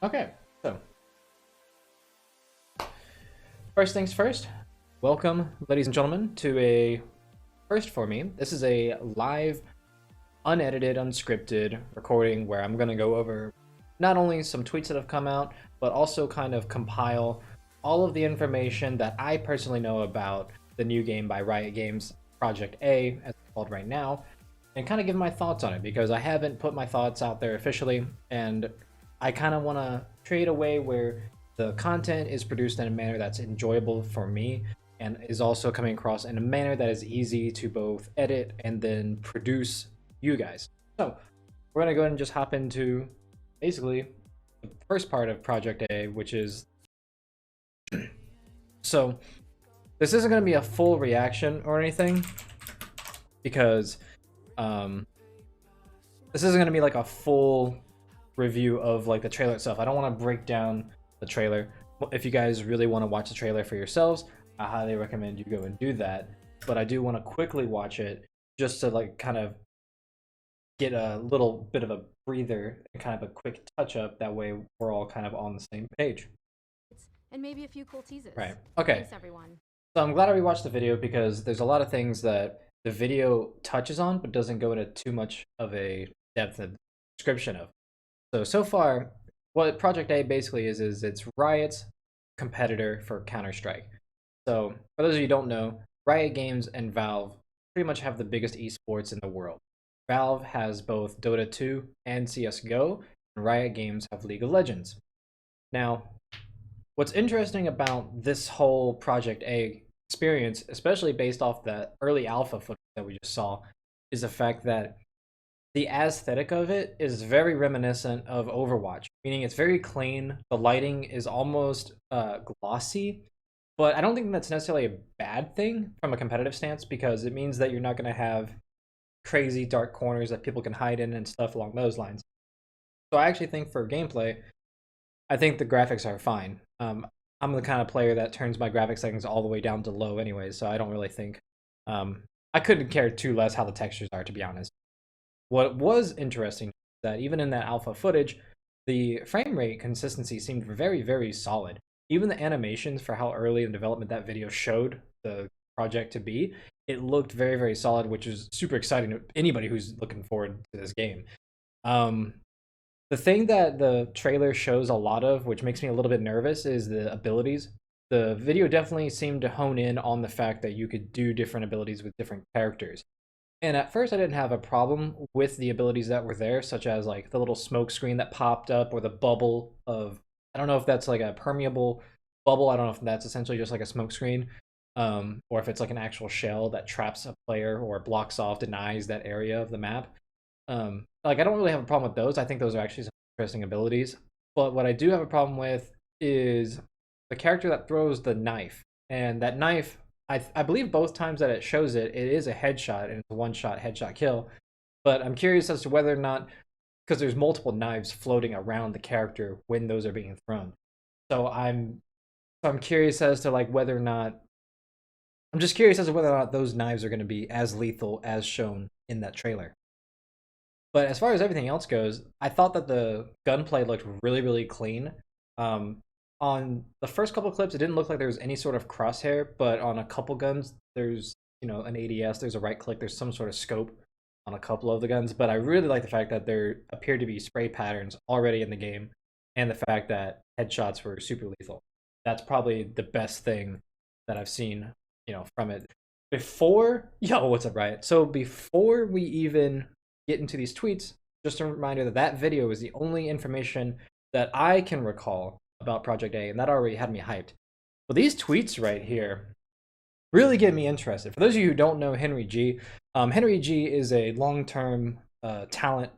Okay, so first things first, welcome, ladies and gentlemen, to a first for me. This is a live, unedited, unscripted recording where I'm going to go over not only some tweets that have come out, but also kind of compile all of the information that I personally know about the new game by Riot Games, Project A, as it's called right now, and kind of give my thoughts on it because I haven't put my thoughts out there officially, and I kind of want to create a way where the content is produced in a manner that's enjoyable for me and is also coming across in a manner that is easy to both edit and then produce you guys. So we're gonna go ahead and just hop into basically the first part of Project A, which is so this isn't gonna be a full reaction or anything because um, this isn't gonna be like a full review of like the trailer itself. I don't want to break down the trailer. If you guys really want to watch the trailer for yourselves, I highly recommend you go and do that. But I do want to quickly watch it just to like kind of get a little bit of a breather and kind of a quick touch up. That way we're all kind of on the same page. And maybe a few cool teases. Right. Okay. Thanks, everyone. So I'm glad I rewatched the video because there's a lot of things that the video touches on but doesn't go into too much of a depth and description of. So far, what Project A basically is it's Riot's competitor for Counter-Strike. So for those of you who don't know, Riot Games and Valve pretty much have the biggest esports in the world. Valve has both Dota 2 and CSGO, and Riot Games have League of Legends. Now, what's interesting about this whole Project A experience, especially based off the early alpha footage that we just saw, is the fact that the aesthetic of it is very reminiscent of Overwatch, meaning it's very clean. The lighting is almost glossy, but I don't think that's necessarily a bad thing from a competitive stance because it means that you're not going to have crazy dark corners that people can hide in and stuff along those lines. So I actually think for gameplay, I think the graphics are fine. I'm the kind of player that turns my graphics settings all the way down to low, anyways, so I don't really think I couldn't care too less how the textures are, to be honest. What was interesting is that even in that alpha footage, the frame rate consistency seemed very, very solid. Even the animations for how early in development that video showed the project to be, it looked very, very solid, which is super exciting to anybody who's looking forward to this game. Um, the thing that the trailer shows a lot of, which makes me a little bit nervous, is the abilities. The video definitely seemed to hone in on the fact that you could do different abilities with different characters. And at first, I didn't have a problem with the abilities that were there, such as like the little smoke screen that popped up or the bubble of, I don't know if that's like a permeable bubble. I don't know if that's essentially just like a smoke screen, or if it's like an actual shell that traps a player or blocks off, denies that area of the map. Like I don't really have a problem with those. I think those are actually some interesting abilities. But what I do have a problem with is the character that throws the knife, and that knife I believe both times that it shows it, it is a headshot and it's a one shot headshot kill. But I'm curious as to whether or not, because there's multiple knives floating around the character when those are being thrown. So I'm curious as to like whether or not I'm just curious as to whether or not those knives are going to be as lethal as shown in that trailer. But as far as everything else goes, I thought that the gunplay looked really, really clean. Um, on the first couple clips, it didn't look like there was any sort of crosshair, but on a couple guns, there's an ADS, there's a right click, there's some sort of scope on a couple of the guns. But I really like the fact that there appeared to be spray patterns already in the game, and the fact that headshots were super lethal. That's probably the best thing that I've seen, from it. Before, yo, what's up, Riot? So before we even get into these tweets, just a reminder that that video is the only information that I can recall about Project A, and that already had me hyped. But these tweets right here really get me interested. For those of you who don't know HenryG, HenryG is a long-term talent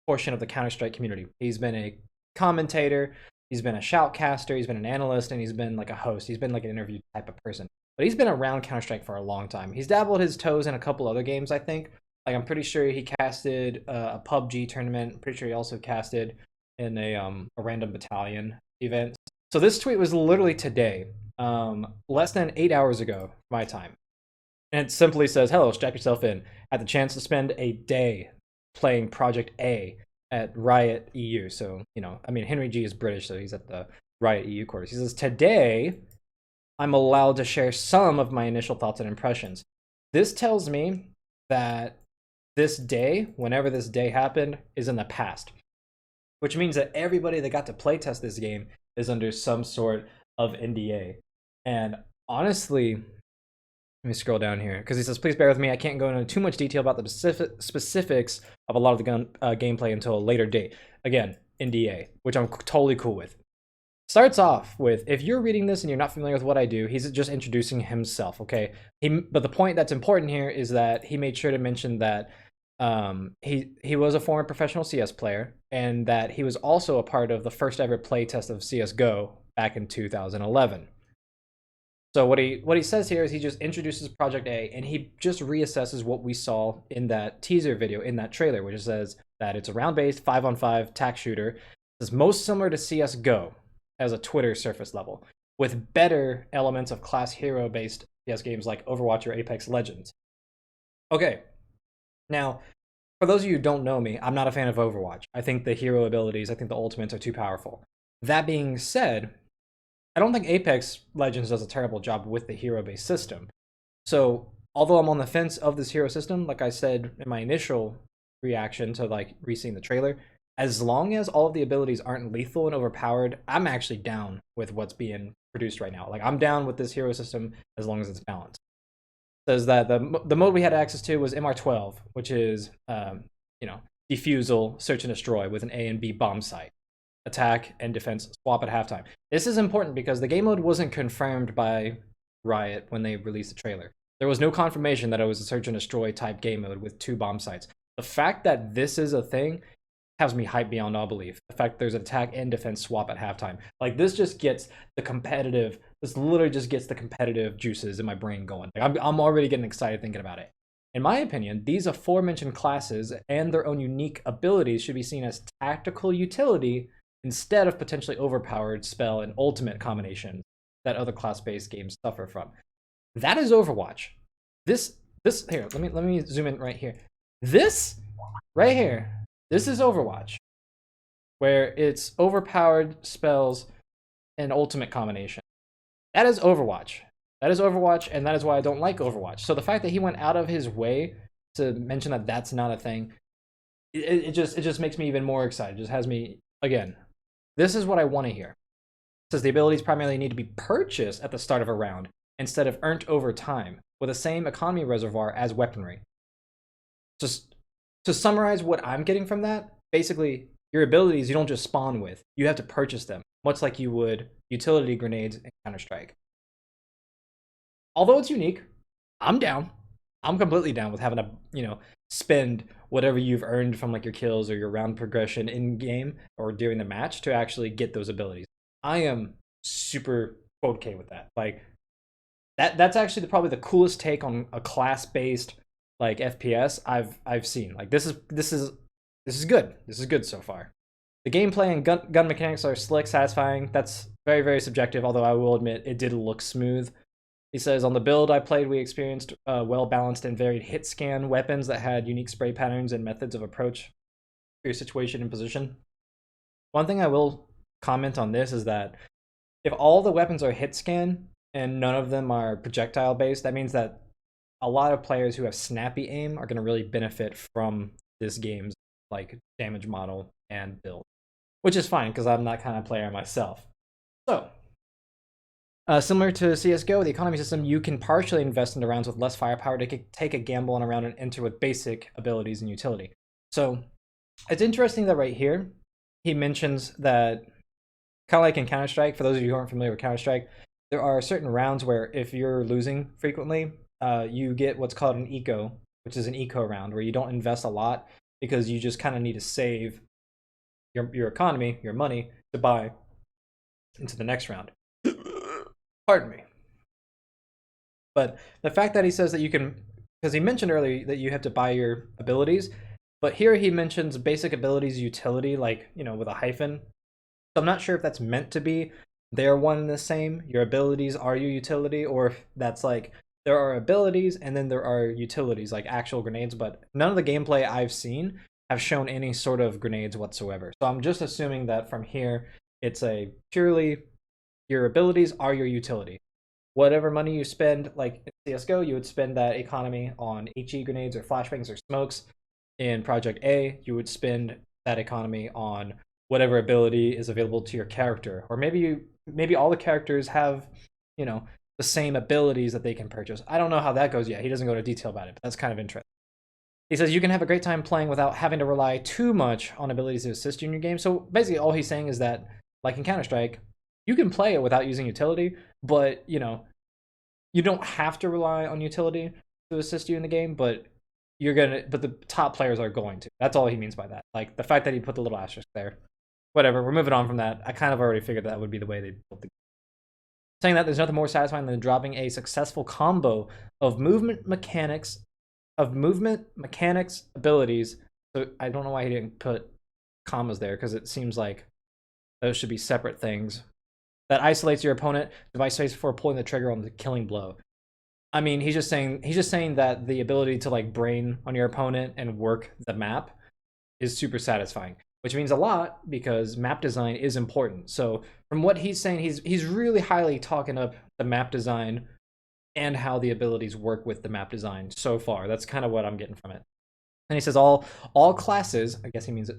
portion of the Counter-Strike community. He's been a commentator, he's been a shoutcaster, he's been an analyst, and he's been like a host. He's been like an interview type of person. But he's been around Counter-Strike for a long time. He's dabbled his toes in a couple other games, I think. Like I'm pretty sure he casted a PUBG tournament. I'm pretty sure he also casted in a random battalion event. So this tweet was literally today, less than 8 hours ago, my time. And it simply says, "Hello, strap yourself in. Had the chance to spend a day playing Project A. at Riot EU. So, I mean, HenryG is British, so he's at the Riot EU quarters. He says, today, I'm allowed to share some of my initial thoughts and impressions. This tells me that this day, whenever this day happened, is in the past, which means that everybody that got to playtest this game is under some sort of NDA. And honestly, let me scroll down here because he says, please bear with me. I can't go into too much detail about the specifics of a lot of the gameplay until a later date. Again, NDA, which I'm totally cool with. Starts off with, if you're reading this and you're not familiar with what I do, he's just introducing himself, okay? But the point that's important here is that he made sure to mention that he was a former professional CS player, and that he was also a part of the first ever playtest of CSGO back in 2011. So what he says here is he just introduces Project A, and he just reassesses what we saw in that teaser video, in that trailer, which says that it's a round-based 5-on-5 tac shooter. It's most similar to CSGO as a Twitter surface level, with better elements of class hero-based CS games like Overwatch or Apex Legends. Okay, now, for those of you who don't know me, I'm not a fan of Overwatch. I think the hero abilities, I think the ultimates are too powerful. That being said, I don't think Apex Legends does a terrible job with the hero-based system. So, although I'm on the fence of this hero system, like I said in my initial reaction to re-seeing the trailer, as long as all of the abilities aren't lethal and overpowered, I'm actually down with what's being produced right now. Like, I'm down with this hero system as long as it's balanced. Says that the mode we had access to was MR12, which is, defusal, search and destroy with an A and B bomb site. Attack and defense swap at halftime. This is important because the game mode wasn't confirmed by Riot when they released the trailer. There was no confirmation that it was a search and destroy type game mode with 2 bomb sites. The fact that this is a thing has me hyped beyond all belief. The fact there's an attack and defense swap at halftime. Like, this just gets the competitive, this literally just gets the competitive juices in my brain going. Like, I'm already getting excited thinking about it. In my opinion, these aforementioned classes and their own unique abilities should be seen as tactical utility instead of potentially overpowered spell and ultimate combinations that other class-based games suffer from. That is Overwatch. This here, let me zoom in right here. This right here, this is Overwatch, where it's overpowered spells and ultimate combination. That is Overwatch. That is Overwatch, and that is why I don't like Overwatch. So the fact that he went out of his way to mention that that's not a thing, it just makes me even more excited. It just has me, again, this is what I want to hear. It says the abilities primarily need to be purchased at the start of a round instead of earned over time, with the same economy reservoir as weaponry. Just to summarize what I'm getting from that, basically, your abilities you don't just spawn with. You have to purchase them, much like you would utility grenades in Counter-Strike. Although it's unique, I'm down. I'm completely down with having to, spend whatever you've earned from your kills or your round progression in game or during the match to actually get those abilities. I am super okay with that. That's actually probably the coolest take on a class-based FPS I've seen. This is good. This is good so far. The gameplay and gun mechanics are slick, satisfying. That's very, very subjective, although I will admit it did look smooth. He says, on the build I played, we experienced well-balanced and varied hit scan weapons that had unique spray patterns and methods of approach for your situation and position. One thing I will comment on this is that if all the weapons are hit scan and none of them are projectile based, that means that a lot of players who have snappy aim are going to really benefit from this game's damage model and build, which is fine because I'm that kind of player myself. So, similar to CSGO, the economy system, you can partially invest into rounds with less firepower to take a gamble on a round and enter with basic abilities and utility. So, it's interesting that right here, he mentions that, kind of like in Counter-Strike, for those of you who aren't familiar with Counter-Strike, there are certain rounds where if you're losing frequently, you get what's called an eco, which is an eco round, where you don't invest a lot because you just kind of need to save your economy, your money, to buy into the next round. Pardon me. But the fact that he says that you can, because he mentioned earlier that you have to buy your abilities, but here he mentions basic abilities utility, with a hyphen. So I'm not sure if that's meant to be they're one and the same. Your abilities are your utility, or if that's there are abilities and then there are utilities like actual grenades, but none of the gameplay I've seen have shown any sort of grenades whatsoever. So I'm just assuming that from here, it's a purely your abilities are your utility. Whatever money you spend, like in CSGO, you would spend that economy on HE grenades or flashbangs or smokes. In Project A, you would spend that economy on whatever ability is available to your character. Or maybe all the characters have, you know, the same abilities that they can purchase. I don't know how that goes yet. He doesn't go into detail about it, but that's kind of interesting. He says you can have a great time playing without having to rely too much on abilities to assist you in your game. So basically, all he's saying is that, like in Counter-Strike, you can play it without using utility, but you don't have to rely on utility to assist you in the game. But but the top players are going to. That's all he means by that. Like the fact that he put the little asterisk there. Whatever. We're moving on from that. I kind of already figured that would be the way they built the game. Saying that there's nothing more satisfying than dropping a successful combo of movement mechanics abilities. So I don't know why he didn't put commas there, because it seems like those should be separate things. That isolates your opponent device space before pulling the trigger on the killing blow. I mean, he's just saying that the ability to like brain on your opponent and work the map is super satisfying, which means a lot because map design is important. So from what he's saying, he's really highly talking up the map design and how the abilities work with the map design so far. That's kind of what I'm getting from it. And he says all classes, I guess he means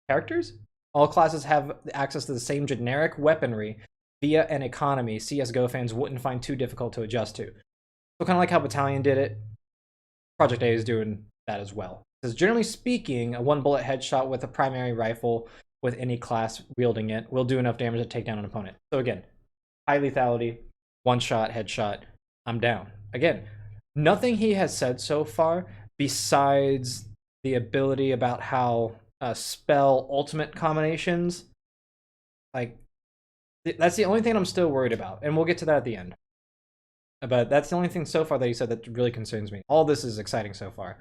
characters, all classes have access to the same generic weaponry via an economy CSGO fans wouldn't find too difficult to adjust to. So kind of like how Battalion did it, Project A is doing that as well. It says, generally speaking, a one bullet headshot with a primary rifle with any class wielding it will do enough damage to take down an opponent. So again, high lethality, one shot, headshot, I'm down. Again, nothing he has said so far besides the ability about how spell ultimate combinations, like, that's the only thing I'm still worried about, and we'll get to that at the end. But that's the only thing so far that he said that really concerns me. All this is exciting so far.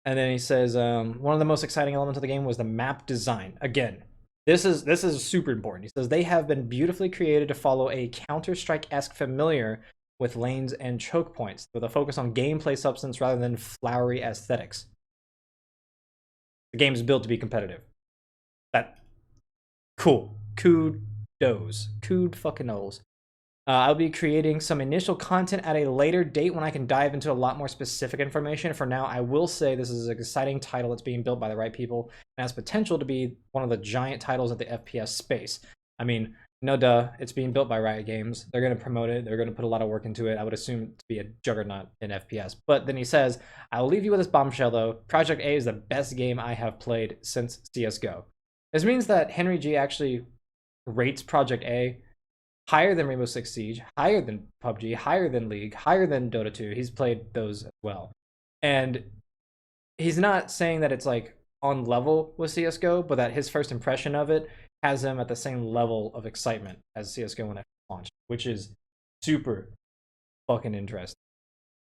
And then he says one of the most exciting elements of the game was the map design. Again, this is super important. He says they have been beautifully created to follow a Counter-Strike-esque familiar with lanes and choke points, with a focus on gameplay substance rather than flowery aesthetics. The game is built to be competitive. That cool. Cood fucking knows. I'll be creating some initial content at a later date when I can dive into a lot more specific information. For now, I will say this is an exciting title that's being built by the right people and has potential to be one of the giant titles of the FPS space. I mean, no duh, it's being built by RiotGames. They're going to promote it. They're going to put a lot of work into it. I would assume to be a juggernaut in FPS. But then he says, I'll leave you with this bombshell though. Project A is the best game I have played since CSGO. This means that HenryG actually rates Project A higher than Rainbow Six Siege, higher than PUBG, higher than League, higher than Dota 2. He's played those as well. And he's not saying that it's like on level with CSGO, but that his first impression of it has him at the same level of excitement as CSGO when it launched, which is super fucking interesting.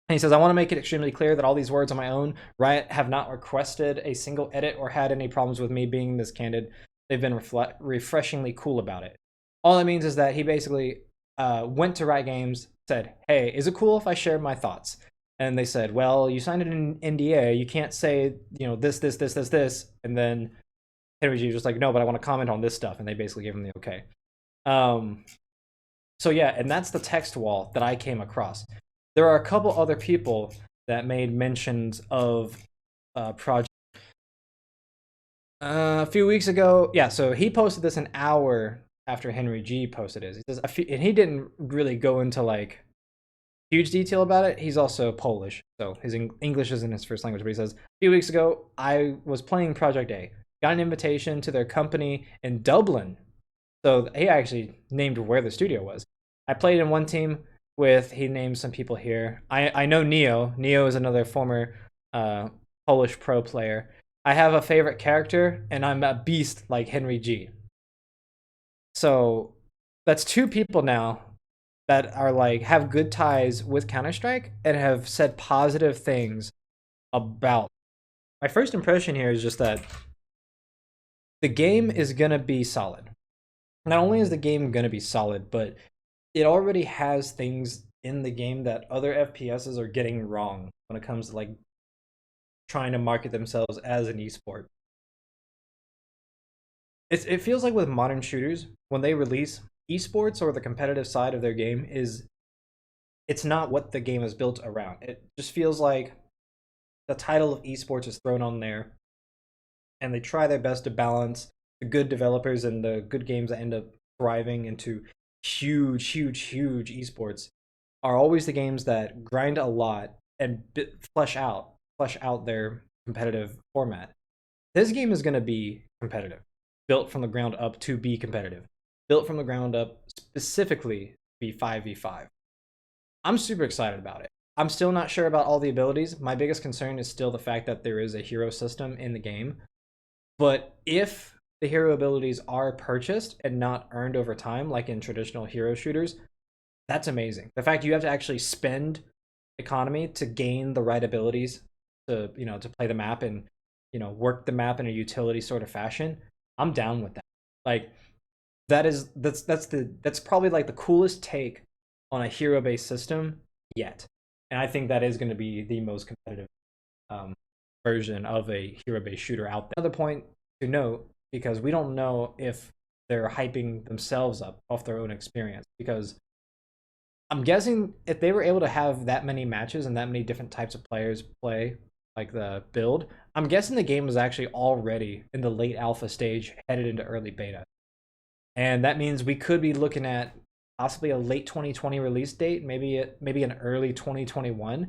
And he says, I want to make it extremely clear that all these words on my own, Riot have not requested a single edit or had any problems with me being this candid. They've been refreshingly cool about it. All it means is that he basically went to RiotGames, said, hey, is it cool if I share my thoughts? And they said, well, you signed an NDA. You can't say, this. And then HenryG was just like, no, but I want to comment on this stuff. And they basically gave him the okay. So yeah, and that's the text wall that I came across. There are a couple other people that made mentions of Project. A few weeks ago, yeah, so he posted this an hour after HenryG posted it. He says, and he didn't really go into like huge detail about it. He's also Polish, so his English isn't his first language, but he says, a few weeks ago, I was playing Project A, got an invitation to their company in Dublin. So he actually named where the studio was. I played in one team with, he named some people here. I know Neo. Neo is another former Polish pro player. I have a favorite character, and I'm a beast like HenryG. So that's two people now that are like have good ties with Counter-Strike and have said positive things about. My first impression here is just that the game is gonna be solid. Not only is the game gonna be solid, but it already has things in the game that other FPSs are getting wrong when it comes to like trying to market themselves as an esport. it feels like with modern shooters, when they release esports or the competitive side of their game, is it's not what the game is built around. It just feels like the title of esports is thrown on there, and they try their best to balance the good developers and the good games that end up thriving into huge esports are always the games that grind a lot and flesh out their competitive format. This game is going to be competitive, built from the ground up to be competitive, built from the ground up specifically be 5v5. I'm super excited about it. I'm still not sure about all the abilities. My biggest concern is still the fact that there is a hero system in the game. But if the hero abilities are purchased and not earned over time, like in traditional hero shooters, that's amazing. The fact you have to actually spend economy to gain the right abilities to, to play the map and, work the map in a utility sort of fashion, I'm down with that. Like that's probably like the coolest take on a hero based system yet. And I think that is going to be the most competitive um, version of a hero based shooter out there. Another point to note, because we don't know if they're hyping themselves up off their own experience, because I'm guessing if they were able to have that many matches and that many different types of players play like the build, I'm guessing the game was actually already in the late alpha stage, headed into early beta. And that means we could be looking at possibly a late 2020 release date, maybe an early 2021. It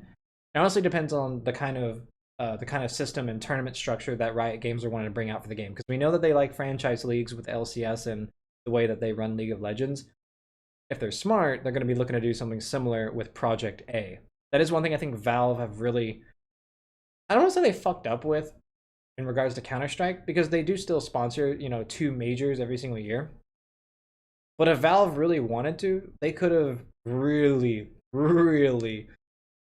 honestly depends on the kind of system and tournament structure that Riot Games are wanting to bring out for the game, because we know that they like franchise leagues with LCS and the way that they run League of Legends. If they're smart, they're going to be looking to do something similar with Project A. That is one thing I think Valve have really, I don't want to say they fucked up with in regards to Counter-Strike, because they do still sponsor, two majors every single year. But if Valve really wanted to, they could have really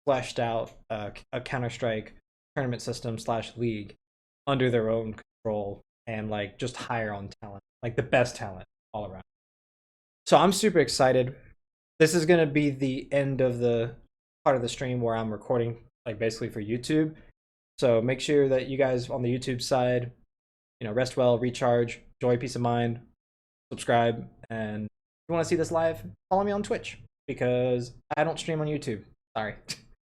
fleshed out a Counter-Strike tournament system / league under their own control and like just hire on talent, like the best talent all around. So I'm super excited. This is gonna be the end of the part of the stream where I'm recording, like basically for YouTube. So make sure that you guys on the YouTube side, rest well, recharge, enjoy, peace of mind, subscribe, and if you want to see this live, follow me on Twitch because I don't stream on YouTube. Sorry.